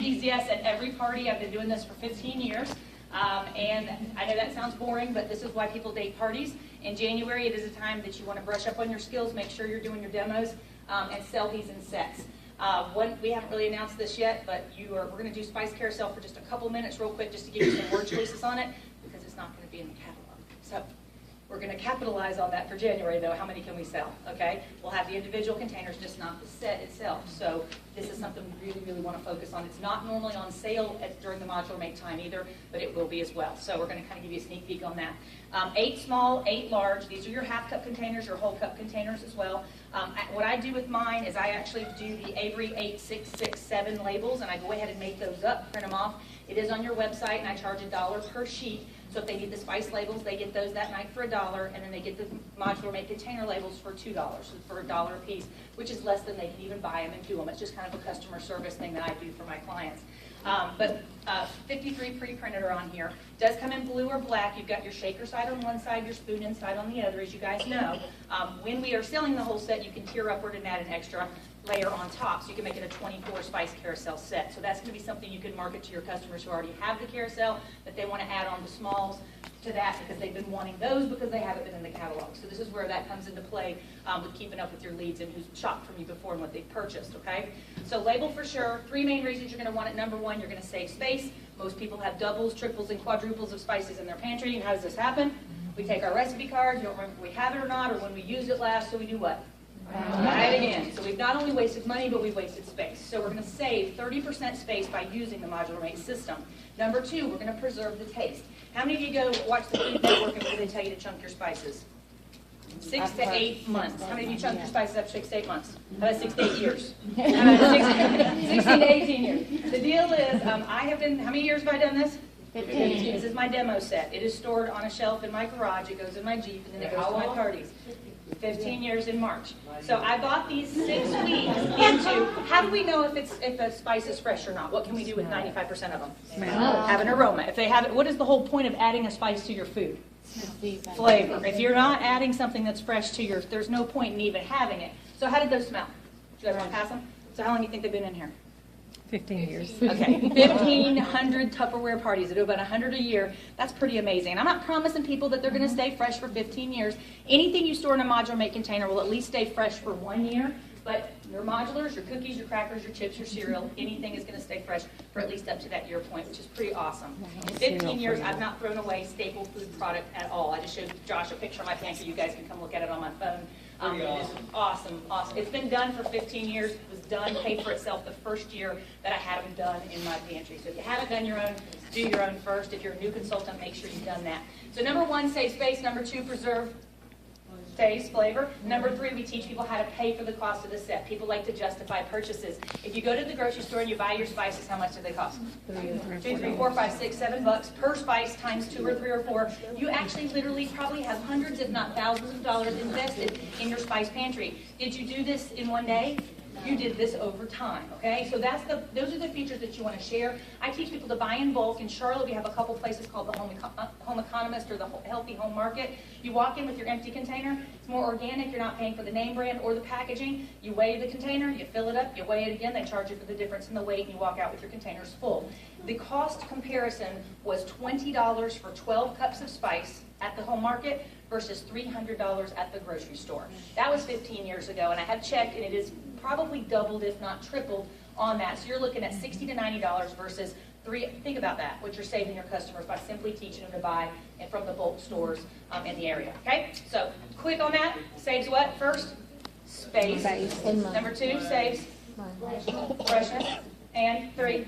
Yes, at every party. I've been doing this for 15 years. And I know that sounds boring, but this is why people date parties. In January, it is a time that you want to brush up on your skills, make sure you're doing your demos, and sell these in sets. We haven't really announced this yet, but we're going to do Spice Carousel for just a couple minutes real quick just to give you some word choices on it, because it's not going to be in the catalog. So we're going to capitalize on that for January, though. How many can we sell? Okay? We'll have the individual containers, just not the set itself. So this is something we really, really want to focus on. It's not normally on sale during the modular make time either, but it will be as well. So we're going to kind of give you a sneak peek on that. 8 small, 8 large. These are your half-cup containers, your whole cup containers as well. What I do with mine is I actually do the Avery 8667 labels, and I go ahead and make those up, print them off. It is on your website, and I charge $1 per sheet. So if they need the spice labels, they get those that night for $1, and then they get the modular make container labels for $2, so for $1 a piece, which is less than they can even buy them and do them. It's just kind of a customer service thing that I do for my clients. But 53 pre-printed are on here. It does come in blue or black. You've got your shaker side on one side, your spoon inside on the other, as you guys know. When we are selling the whole set, you can tier upward and add an extra layer on top, so you can make it a 24 Spice Carousel set. So that's going to be something you can market to your customers who already have the carousel, that they want to add on the smalls to that because they've been wanting those because they haven't been in the catalog. So this is where that comes into play with keeping up with your leads and who's shopped from you before and what they've purchased, okay? So label for sure. 3 main reasons you're going to want it. Number 1, you're going to save space. Most people have doubles, triples, and quadruples of spices in their pantry. And how does this happen? We take our recipe card, you don't remember if we have it or not, or when we used it last, so we do what? Buy it again. So we've not only wasted money, but we've wasted space. So we're going to save 30% space by using the modular make system. Number 2, we're going to preserve the taste. How many of you go watch the Food Network and they tell you to chunk your spices? 6 to 8 months. How many of you chunk your spices up 6 to 8 months? How about 6 to 8 years? How about 16 to 18 years? The deal is, I have been, how many years have I done this? 15. This is my demo set. It is stored on a shelf in my garage. It goes in my Jeep, and then it goes to my parties. 15 years in March. So I bought these 6 weeks into, how do we know if a spice is fresh or not? What can we do with 95% of them? Have an aroma. If they have it, what is the whole point of adding a spice to your food? Flavor. If you're not adding something that's fresh to yours, there's no point in even having it. So how did those smell? Did you ever want to pass them? So how long do you think they've been in here? 15 years. Okay, 1,500 Tupperware parties. I do about 100 a year. That's pretty amazing. And I'm not promising people that they're going to stay fresh for 15 years. Anything you store in a modular make container will at least stay fresh for 1 year. But your modulars, your cookies, your crackers, your chips, your cereal, anything is going to stay fresh for at least up to that year point, which is pretty awesome. In 15 years, I've not thrown away staple food product at all. I just showed Josh a picture of my pantry. You guys can come look at it on my phone. It is awesome, awesome. It's been done for 15 years. It was done, paid for itself the first year that I had them done in my pantry. So if you haven't done your own, do your own first. If you're a new consultant, make sure you've done that. So number 1, save space. Number 2, preserve taste, flavor. Number 3, we teach people how to pay for the cost of the set. People like to justify purchases. If you go to the grocery store and you buy your spices, how much do they cost? 2, 3, 4, 5, 6, $7 per spice times 2 or 3 or 4. You actually literally probably have hundreds, if not thousands of dollars invested in your spice pantry. Did you do this in 1 day? You did this over time, okay? So those are the features that you want to share. I teach people to buy in bulk. In Charlotte, we have a couple places called the Home Economist or the Healthy Home Market. You walk in with your empty container. It's more organic. You're not paying for the name brand or the packaging. You weigh the container. You fill it up. You weigh it again. They charge you for the difference in the weight, and you walk out with your containers full. The cost comparison was $20 for 12 cups of spice at the home market versus $300 at the grocery store. That was 15 years ago, and I have checked, and it is probably doubled, if not tripled, on that. So you're looking at $60 to $90 versus think about that, what you're saving your customers by simply teaching them to buy from the bulk stores in the area. Okay? So quick on that. Saves what? First, space. Number 2, saves freshness. And 3,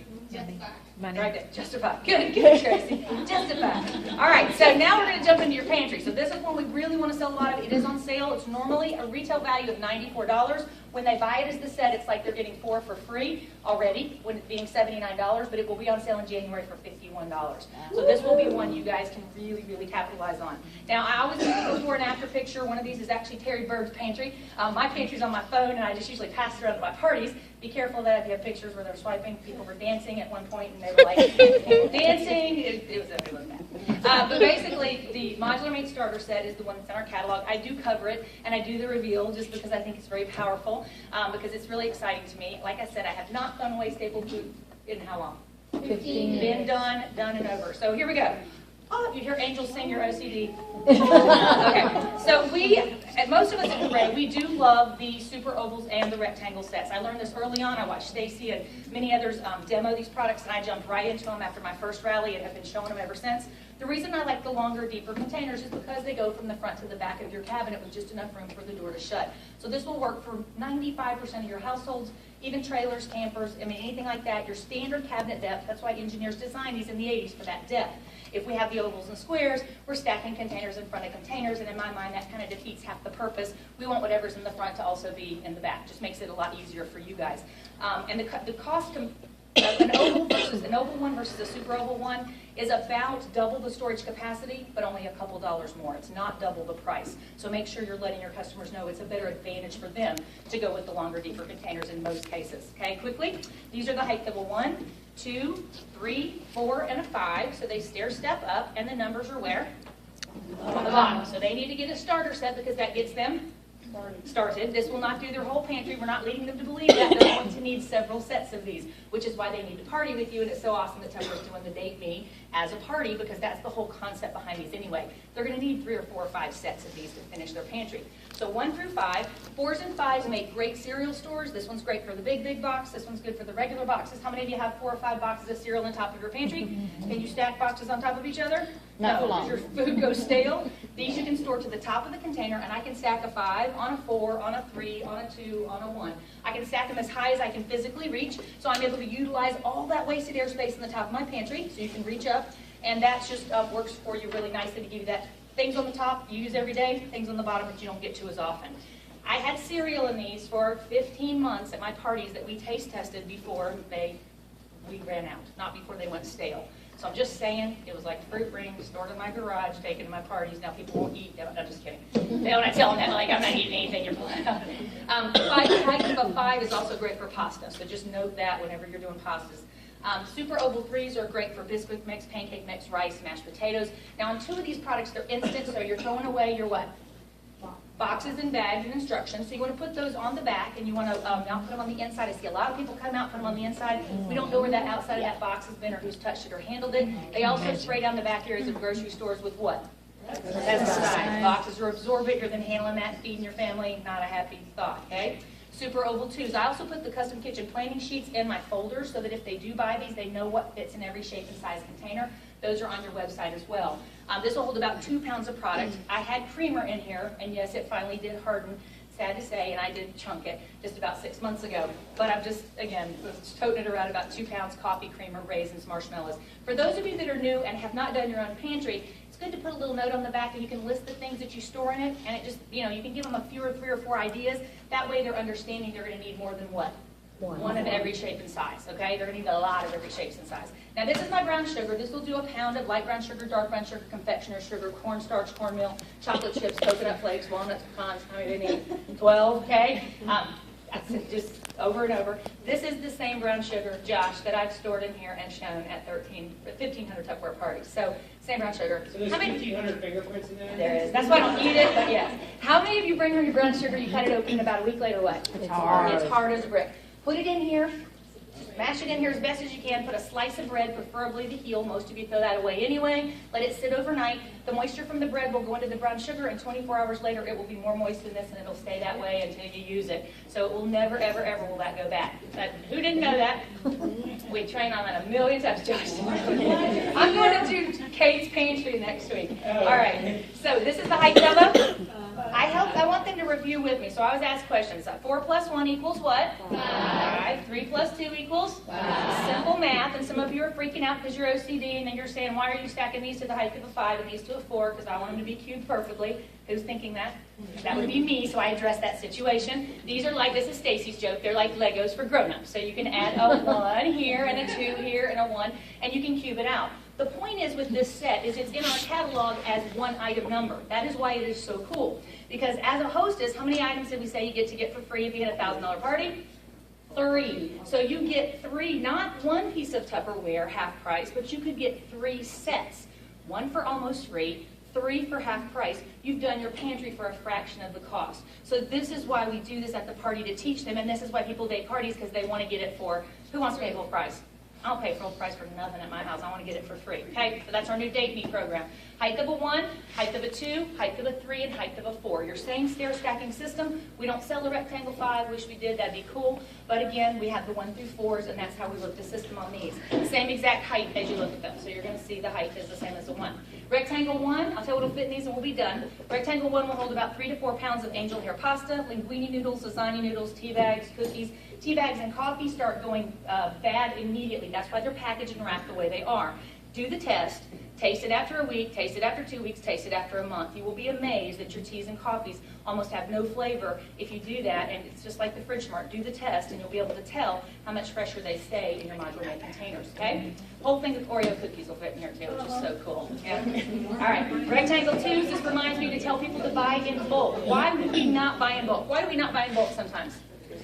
money. Right there. Justify. Good, Tracy. Justify. All right, so now we're going to jump into your pantry. So this is one we really want to sell a lot of. It is on sale. It's normally a retail value of $94. When they buy it as the set, it's like they're getting 4 for free already, when it being $79, but it will be on sale in January for $51. So this will be one you guys can really, really capitalize on. Now, I always do a before and after picture. One of these is actually Terry Bird's pantry. My pantry's on my phone, and I just usually pass it around to my parties. Be careful that if you have pictures where they're swiping, people were dancing at one point, and they were like, dancing. It was bad. But basically, the Modular Made Starter Set is the one that's in our catalog. I do cover it, and I do the reveal just because I think it's very powerful, because it's really exciting to me. Like I said, I have not thrown away staple food in how long? 15 Been done and over. So here we go. Oh, you hear angels sing your OCD. Okay, so most of us at Hooray, we do love the super ovals and the rectangle sets. I learned this early on. I watched Stacy and many others demo these products, and I jumped right into them after my first rally and have been showing them ever since. The reason I like the longer, deeper containers is because they go from the front to the back of your cabinet with just enough room for the door to shut. So this will work for 95% of your households, even trailers, campers, I mean anything like that. Your standard cabinet depth, that's why engineers designed these in the 80s for that depth. If we have the ovals and squares, we're stacking containers in front of containers, and in my mind, that kind of defeats half the purpose. We want whatever's in the front to also be in the back. Just makes it a lot easier for you guys. And the cost of an oval one versus a super oval one is about double the storage capacity, but only a couple dollars more. It's not double the price. So make sure you're letting your customers know it's a better advantage for them to go with the longer, deeper containers in most cases. Okay, quickly, these are the height level 1, 2, 3, 4, and a 5. So they stair step up, and the numbers are where? On the bottom. So they need to get a starter set because that gets them started. This will not do their whole pantry. We're not leading them to believe that. They're going to need several sets of these, which is why they need to party with you, and it's so awesome that Tupperware's doing the Date Me as a party, because that's the whole concept behind these anyway. They're going to need 3 or 4 or 5 sets of these to finish their pantry. So 1 through 5. 4s and 5s make great cereal stores. This one's great for the big box. This one's good for the regular boxes. How many of you have 4 or 5 boxes of cereal on top of your pantry? Can you stack boxes on top of each other? Not for long. Your food goes stale. These you can store to the top of the container, and I can stack a 5 on a 4, on a 3, on a 2, on a 1. I can stack them as high as I can physically reach, so I'm able to utilize all that wasted airspace in the top of my pantry, so you can reach up, and that just works for you really nicely to give you that. Things on the top you use every day, things on the bottom that you don't get to as often. I had cereal in these for 15 months at my parties that we taste tested before we ran out, not before they went stale. So I'm just saying, it was like fruit rings stored in my garage, taken to my parties. Now people won't eat them. I'm just kidding. When I tell them that, like, I'm not eating anything you're pulling out. Height of a 5 is also great for pasta, so just note that whenever you're doing pastas. Super oval 3s are great for biscuit mix, pancake mix, rice, mashed potatoes. Now on 2 of these products, they're instant, so you're throwing away your what? Boxes and bags and instructions. So you want to put those on the back, and you want to not put them on the inside. I see a lot of people cut them out, put them on the inside. We don't know where that outside of that box has been or who's touched it or handled it. They also spray down the back areas of grocery stores with what? Pesticide. Boxes are absorbent. You're then handling that, feeding your family. Not a happy thought, okay? Super oval 2s. I also put the custom kitchen planning sheets in my folders so that if they do buy these, they know what fits in every shape and size container. Those are on your website as well. This will hold about 2 pounds of product. I had creamer in here, and yes, it finally did harden, sad to say, and I did chunk it just about 6 months ago. But I'm just, again, toting it around about 2 pounds, coffee, creamer, raisins, marshmallows. For those of you that are new and have not done your own pantry, it's good to put a little note on the back, and you can list the things that you store in it, and it just, you can give them a few or 3 or 4 ideas. That way they're understanding they're going to need more than what? One of every shape and size, okay? They're going to need a lot of every shape and size. Now, this is my brown sugar. This will do a pound of light brown sugar, dark brown sugar, confectioner's sugar, cornstarch, cornmeal, chocolate chips, coconut flakes, walnuts, pecans. How many do they need? 12, okay? That's it, just over and over. This is the same brown sugar, Josh, that I've stored in here and shown at 1,500 Tupperware parties. So, same brown sugar. So there's 1,500 fingerprints in there? There is. That's why I don't eat it, but yes. How many of you bring home your brown sugar, you cut it open, and about a week later, what? It's hard. It's hard as a brick. Put it in here. Mash it in here as best as you can. Put a slice of bread, preferably the heel. Most of you throw that away anyway. Let it sit overnight. The moisture from the bread will go into the brown sugar, and 24 hours later, it will be more moist than this, and it'll stay that way until you use it. So it will never, ever, ever will that go bad. But who didn't know that? We train on that a million times, Josh. I'm going to do Kate's Pantry next week. All right. So this is the height of I want them to review with me. So I always ask questions. 4 plus 1 equals what? 5. 3 plus 2 equals? 5. Simple math. And some of you are freaking out because you're OCD, and then you're saying, why are you stacking these to the height of a 5 and these to a 4? Because I want them to be cubed perfectly. Who's thinking that? That would be me, so I address that situation. These are like, this is Stacy's joke, they're like Legos for grown-ups. So you can add a 1 here and a 2 here and a 1, and you can cube it out. The point is with this set is it's in our catalog as one item number. That is why it is so cool. Because as a hostess, how many items did we say you get for free if you get a $1,000 party? 3. So you get 3, not 1 piece of Tupperware, half price, but you could get 3 sets. 1 for almost free, 3 for half price. You've done your pantry for a fraction of the cost. So this is why we do this at the party to teach them, and this is why people date parties, because they want to get it for, who wants to pay full price? I don't pay full price for nothing at my house. I want to get it for free. Okay, so that's our new date meet program. Height of a 1, height of a 2, height of a 3, and height of a 4. Your same stair stacking system. We don't sell a rectangle 5. Wish we did. That'd be cool. But again, we have the 1 through 4s, and that's how we look the system on these. Same exact height as you look at them. So you're going to see the height is the same as the 1. Rectangle 1, I'll tell you what will fit in these and we'll be done. Rectangle 1 will hold about 3 to 4 pounds of angel hair pasta, linguine noodles, lasagna noodles, tea bags, cookies. Tea bags and coffee start going bad immediately. That's why they're packaged and wrapped the way they are. Do the test. Taste it after a week, taste it after 2 weeks, taste it after a month. You will be amazed that your teas and coffees almost have no flavor if you do that, and it's just like the Fridge Mart. Do the test, and you'll be able to tell how much fresher they stay in your modular made containers, okay? Whole thing of Oreo cookies will fit in here, too, which is so cool. Yeah. All right, rectangle 2s, this reminds me to tell people to buy in bulk. Why would we not buy in bulk? Why do we not buy in bulk sometimes?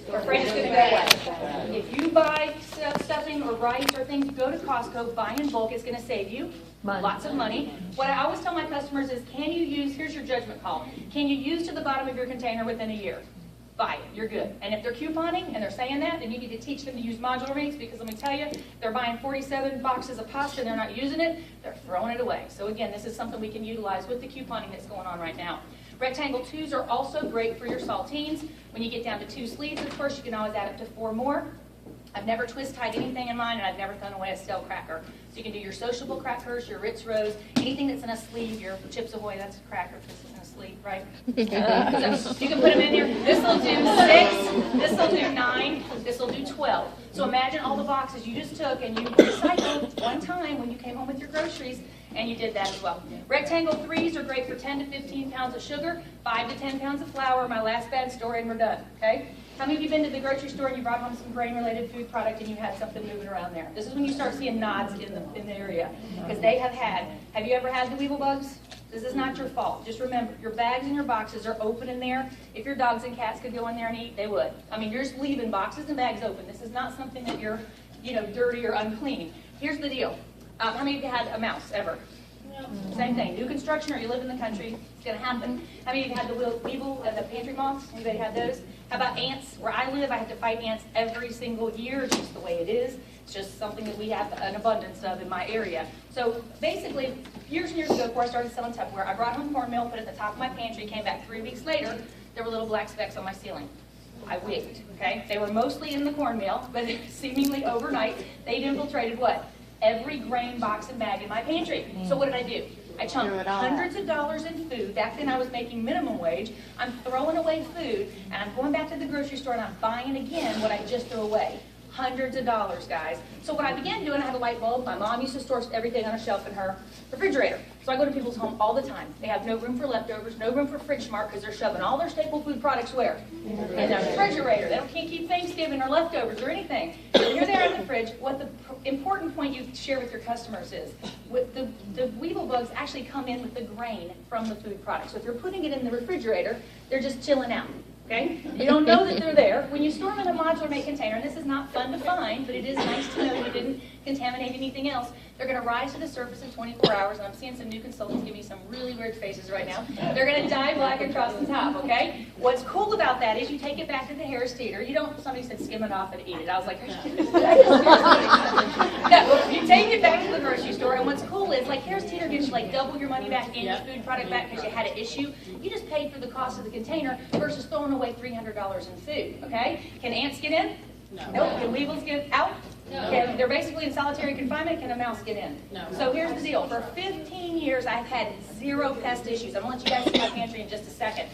We're afraid it's going to go away. If you buy stuffing or rice or things, go to Costco, buy in bulk. It's going to save you lots of money. What I always tell my customers is, can you use, here's your judgment call, can you use to the bottom of your container within a year? Buy it. You're good. And if they're couponing and they're saying that, then you need to teach them to use modular rates, because let me tell you, they're buying 47 boxes of pasta and they're not using it, they're throwing it away. So again, this is something we can utilize with the couponing that's going on right now. Rectangle 2s are also great for your saltines. When you get down to 2 sleeves, of course, you can always add up to 4 more. I've never twist tied anything in mine, and I've never thrown away a stale cracker. So you can do your sociable crackers, your Ritz Rose, anything that's in a sleeve, your Chips Ahoy, that's a cracker because it's in a sleeve, right? So you can put them in here. This will do 6, this will do 9, this will do 12. So imagine all the boxes you just took and you recycled one time when you came home with your groceries, and you did that as well. Rectangle 3s are great for 10 to 15 pounds of sugar, 5 to 10 pounds of flour. My last bad story, and we're done, okay? How many of you been to the grocery store and you brought home some grain-related food product and you had something moving around there? This is when you start seeing nods in the area, because they have you ever had the weevil bugs? This is not your fault. Just remember, your bags and your boxes are open in there. If your dogs and cats could go in there and eat, they would. I mean, you're just leaving boxes and bags open. This is not something that you're, dirty or unclean. Here's the deal. How many of you had a mouse ever? Same thing. New construction, or you live in the country, it's going to happen. How many of you had the weevil and the pantry moths? Anybody had those? How about ants? Where I live, I have to fight ants every single year. It's just the way it is. It's just something that we have an abundance of in my area. So basically, years and years ago, before I started selling Tupperware, I brought home cornmeal, put it at the top of my pantry, came back 3 weeks later, there were little black specks on my ceiling. I wigged, okay? They were mostly in the cornmeal, but seemingly overnight, they'd infiltrated what? Every grain box and bag in my pantry. So what did I do? I chunked hundreds of dollars in food. Back then I was making minimum wage. I'm throwing away food, and I'm going back to the grocery store and I'm buying again what I just threw away. Hundreds of dollars, guys. So what I began doing, I have a light bulb. My mom used to store everything on a shelf in her refrigerator. So I go to people's home all the time. They have no room for leftovers, no room for Fridge Mart, because they're shoving all their staple food products where? In their refrigerator. They can't keep Thanksgiving or leftovers or anything. So here they are in the fridge. What the important point you share with your customers is, the weevil bugs actually come in with the grain from the food product. So if you're putting it in the refrigerator, they're just chilling out. Okay? You don't know that they're there. When you store them in a modular made container, and this is not fun to find, but it is nice to know you didn't contaminate anything else, they're going to rise to the surface in 24 hours, and I'm seeing some new consultants give me some really weird faces right now. They're going to dye black across the top, okay? What's cool about that is you take it back to the Harris Teeter. You don't, somebody said skim it off and eat it. I was like, no, you take it back to the grocery store, and what's cool is, like, Harris Teeter gives you like double your money back and your food product back because you had an issue. You just paid for the cost of the container versus throwing away $300 in food, okay? Can ants get in? No. Nope. Can weevils get out? No. They're basically in solitary confinement. Can a mouse get in? No. So here's the deal. For 15 years, I've had 0 pest issues. I'm going to let you guys see my pantry in just a second.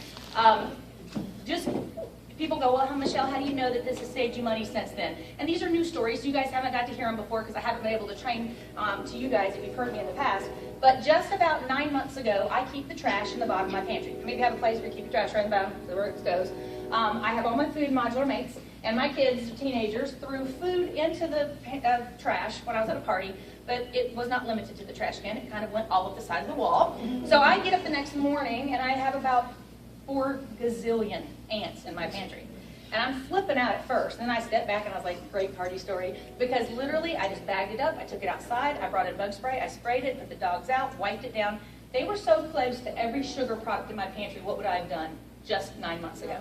People go, well, Michelle, how do you know that this has saved you money since then? And these are new stories. You guys haven't got to hear them before because I haven't been able to train to you guys if you've heard me in the past. But just about 9 months ago, I keep the trash in the bottom of my pantry. Maybe you have a place where you keep your trash right in the bottom, where it goes. I have all my food modular mates, and my kids, teenagers, threw food into the trash when I was at a party, but it was not limited to the trash can. It kind of went all up the side of the wall. So I get up the next morning, and I have about 4 gazillion ants in my pantry. And I'm flipping out at first. Then I stepped back and I was like, great party story. Because literally, I just bagged it up. I took it outside. I brought in bug spray. I sprayed it, put the dogs out, wiped it down. They were so close to every sugar product in my pantry. What would I have done just 9 months ago?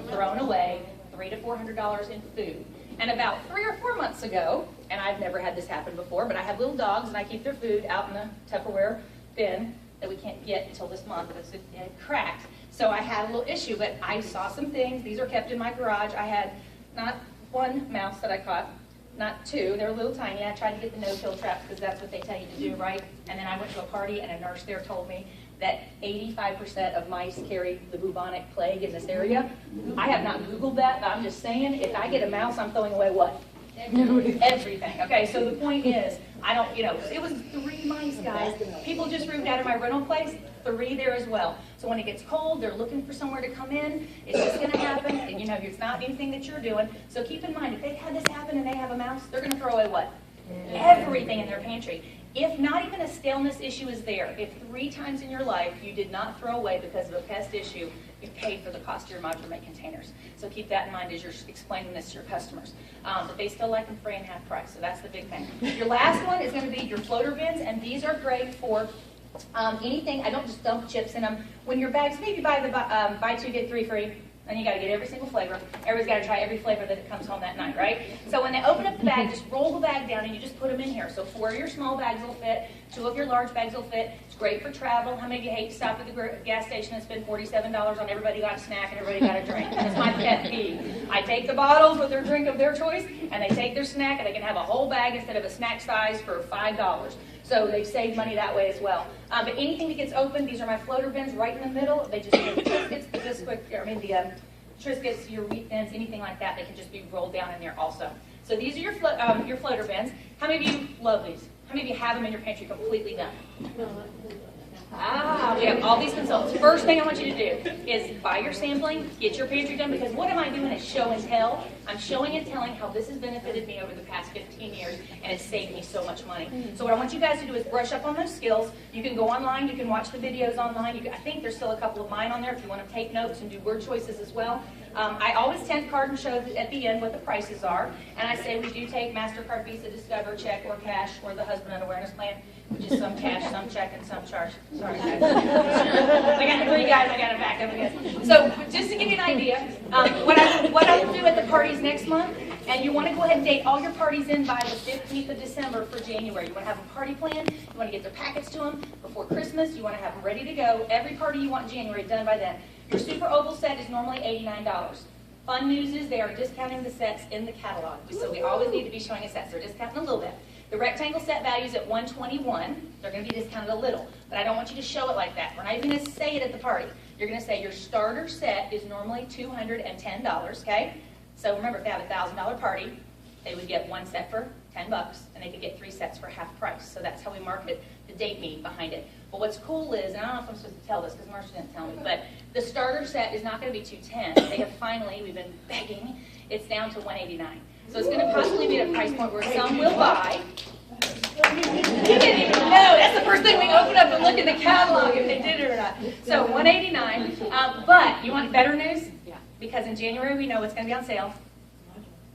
Thrown away $300 to $400 in food. And about 3 or 4 months ago, and I've never had this happen before, but I have little dogs, and I keep their food out in the Tupperware bin that we can't get until this month, because it had cracked. So I had a little issue, but I saw some things. These are kept in my garage. I had not one mouse that I caught, not two. They're a little tiny. I tried to get the no-kill traps because that's what they tell you to do, right? And then I went to a party, and a nurse there told me that 85% of mice carry the bubonic plague in this area. I have not Googled that, but I'm just saying, if I get a mouse, I'm throwing away what? Everything. Okay, so the point is, I don't, it was 3 mice, guys. People just moved out of my rental place, 3 there as well. So when it gets cold, they're looking for somewhere to come in. It's just going to happen, and it's not anything that you're doing. So keep in mind, if they've had this happen and they have a mouse, they're going to throw away what? Everything in their pantry. If not even a staleness issue is there, if 3 times in your life you did not throw away because of a pest issue, you paid for the cost of your modular make containers. So keep that in mind as you're explaining this to your customers. But they still like them free and half price, so that's the big thing. Your last one is going to be your floater bins, and these are great for anything. I don't just dump chips in them. When your bags, maybe buy the buy 2 get 3 free. And you got to get every single flavor. Everybody's got to try every flavor that comes home that night, right? So when they open up the bag, just roll the bag down and you just put them in here. So 4 of your small bags will fit, 2 of your large bags will fit. It's great for travel. How many of you hate to stop at the gas station and spend $47 on everybody got a snack and everybody got a drink? That's my pet peeve. I take the bottles with their drink of their choice, and they take their snack, and they can have a whole bag instead of a snack size for $5. So they've saved money that way as well. But anything that gets opened, these are my floater bins right in the middle. They just the biscuits, the Triscuits, your wheat thins, anything like that, they can just be rolled down in there also. So these are your floater bins. How many of you love these? How many of you have them in your pantry completely done? We have all these consultants. First thing I want you to do is buy your sampling, get your pantry done, because what am I doing is show and tell. I'm showing and telling how this has benefited me over the past 15 years, and it's saved me so much money. So what I want you guys to do is brush up on those skills. You can go online, you can watch the videos online. I think there's still a couple of mine on there if you want to take notes and do word choices as well. I always tend card and show at the end what the prices are, and I say we do take MasterCard, Visa, Discover, check, or cash, or the Husband and Awareness Plan, which is some cash, some check, and some charge. Sorry, guys. I got 3 guys, I got to back up again. So just to give you an idea, what I will do at the parties next month, and you want to go ahead and date all your parties in by the 15th of December for January. You want to have a party plan. You want to get their packets to them before Christmas. You want to have them ready to go. Every party you want in January done by then. Your Super Oval set is normally $89. Fun news is they are discounting the sets in the catalog. So we always need to be showing a set. So they're discounting a little bit. The rectangle set value is at $121. They're going to be discounted a little. But I don't want you to show it like that. We're not even going to say it at the party. You're going to say your starter set is normally $210, okay? So remember, if they have a $1,000 party, they would get 1 set for $10, and they could get 3 sets for half price. So that's how we market the date me behind it. But what's cool is, and I don't know if I'm supposed to tell this because Marcia didn't tell me, but the starter set is not going to be $210. They have finally, we've been begging, it's down to $189. So it's going to possibly be at a price point where some will buy. You didn't even know. That's the first thing we open up and look at the catalog if they did it or not. So $189. But you want better news? Yeah. Because in January we know it's going to be on sale.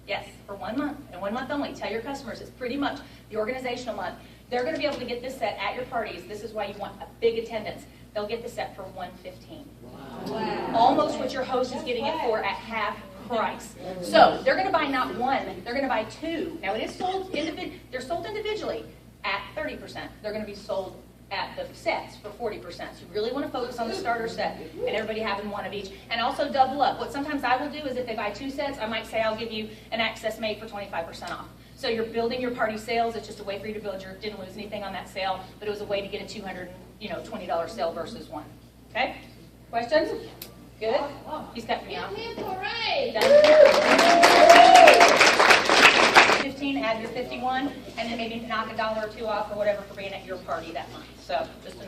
Yes, for 1 month, and 1 month only. Tell your customers it's pretty much the organizational month. They're going to be able to get this set at your parties. This is why you want a big attendance. They'll get the set for $115. Wow. Almost what your host is getting it for at half price. So they're going to buy not 1, they're going to buy 2. Now it is sold they're sold individually at 30%. They're going to be sold at the sets for 40%. So you really want to focus on the starter set and everybody having 1 of each. And also double up. What sometimes I will do is if they buy 2 sets, I might say I'll give you an Access Made for 25% off. So you're building your party sales. It's just a way for you to build didn't lose anything on that sale, but it was a way to get a $220 sale versus 1. Okay? Questions? Good? He's cutting me off. 15, add your 51, and then maybe knock $1 or $2 off or whatever for being at your party that month. So just